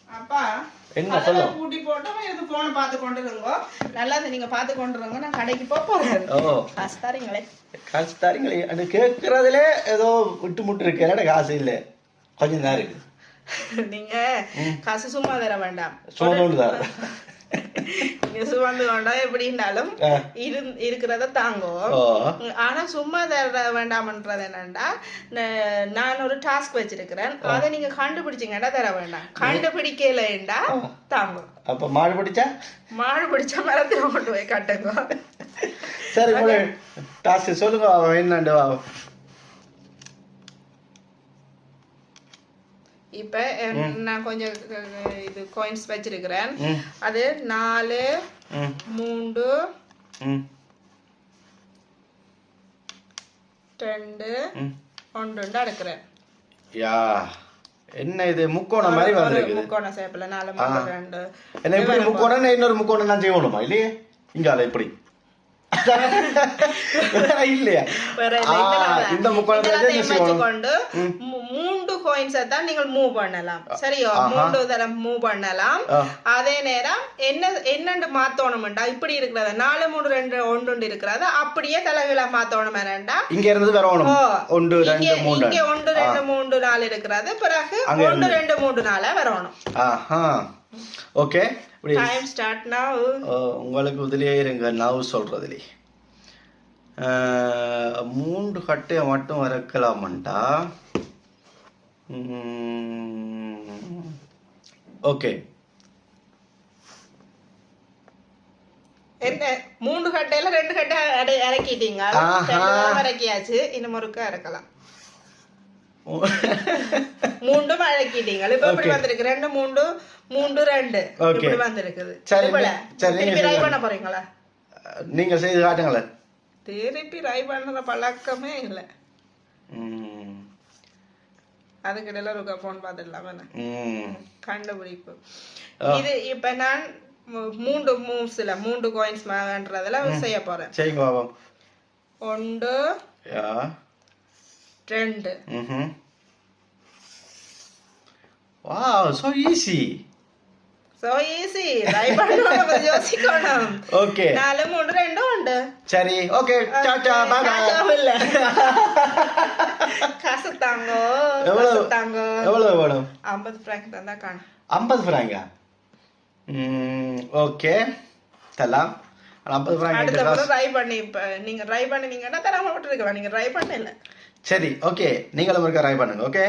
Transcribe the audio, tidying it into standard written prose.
அப்பா என்ன சொல்ல பூட்டி போட்டோம் இது போன பார்த்து கொண்டு இருங்கோ நல்லா நீங்க பார்த்து கொண்டு இருங்க நான் கடைக்கு போறேன் காசு தாரீங்களே அது கேட்கறதுல ஏதோ விட்டு முட்டு இருக்கு என்னோட காசு இல்ல கொஞ்சம் தான் இருக்கு நீங்க காசு சும்மா தர வேண்டாம் சும்மா நீங்க சுமந்து கொண்டா எப்படின்னாலும் இருக்கிறத தாங்கோ ஆனா சும்மா தர வேண்டாம்ன்றது என்னன்னா நான் ஒரு டாஸ்க் வச்சிருக்கிறேன் அதை நீங்க கண்டுபிடிச்சீங்கன்னா தர வேண்டாம் கண்டுபிடிக்கலண்டா தாங்கோ அப்ப மாடு பிடிச்சா மரத்துல கொண்டு போய் கட்டுங்க சரி டாஸ்க் சொல்லுங்க என்னண்டு இப்ப நான் கொஞ்சம் இது காயின்ஸ் வச்சிருக்கிறேன் அது 4 3 2 1 எடுக்கிறேன் யா என்ன இது முக்கோணம் மாதிரி வந்திருக்கு முக்கோண ஷேப்ல 4 3 2 என்ன இப்படி முக்கோணம் இன்னொரு முக்கோணம் நான் செய்யணுமா இல்லையே இங்கால இப்படி இல்லையா இந்த கொண்டு 3 காயின்ஸ் தான் நீங்கள் மூவ் பண்ணலாம் சரியோ 3 தரம் மூவ் பண்ணலாம் அதே நேரம் என்னண்டு மாத்தணும்டா இப்படி இருக்கிறத 4 3 2 1 இருக்கிறத அப்படியே தலைகீழ மாத்தணும் என்னடா இங்க இருந்து வரணும் 1 2 3 இங்க 1 2 3 4 இருக்கிறது பிறகு 1 2 3 4 வரணும் ஆஹா ஓகே டைம் ஸ்டார்ட் நவ உங்களுக்கு உதிலே இருங்க நான் சொல்றதுல 3 கட்டைய மட்டும் வரைக்கலாமண்டா ஓகே என்ன 3 கட்டையில 2 கட்டை இறக்கிட்டீங்க இறக்கியாச்சு இன்னும் ஒருக்கா இறக்கலாம் 3 இறக்கிட்டீங்க இப்ப இப்படி வந்திருக்கு 2 3 3 2 இப்படி வந்திருக்குது திருப்பி ரை பண்ண போறீங்களா நீங்க செய்து காட்டுங்களே திருப்பி ரை பண்ற பழக்கமே இல்ல அதுக்கிடையில ஒரு போன் பார்த்துடலாம் கண்டுபிடிப்பு இது இப்ப நான் 3 மூவ்ஸ்ல 3 காயின்ஸ் வாங்கன்றதுல செய்ய போறேன் சரிங்க பாபம் 1 2 வாவ் சோ ஈஸி ட்ரை பண்ணணும் யோசிக்கணும் ஓகே 4 3 2 உண்டு சரி ஓகே டாடா பை பை இல்ல காசு தாங்கோ எவ்வளவு வேணும் 50 franc தந்தா காண 50 franc ஓகே தலாம் 50 franc அடுத்த முறை ட்ரை பண்ணி நீங்க ட்ரை பண்ணீங்கன்னா தராம விட்டுருக்கலாம் நீங்க ட்ரை பண்ணல சரி ஓகே நீங்களும் ஒரு ட்ரை பண்ணுங்க ஓகே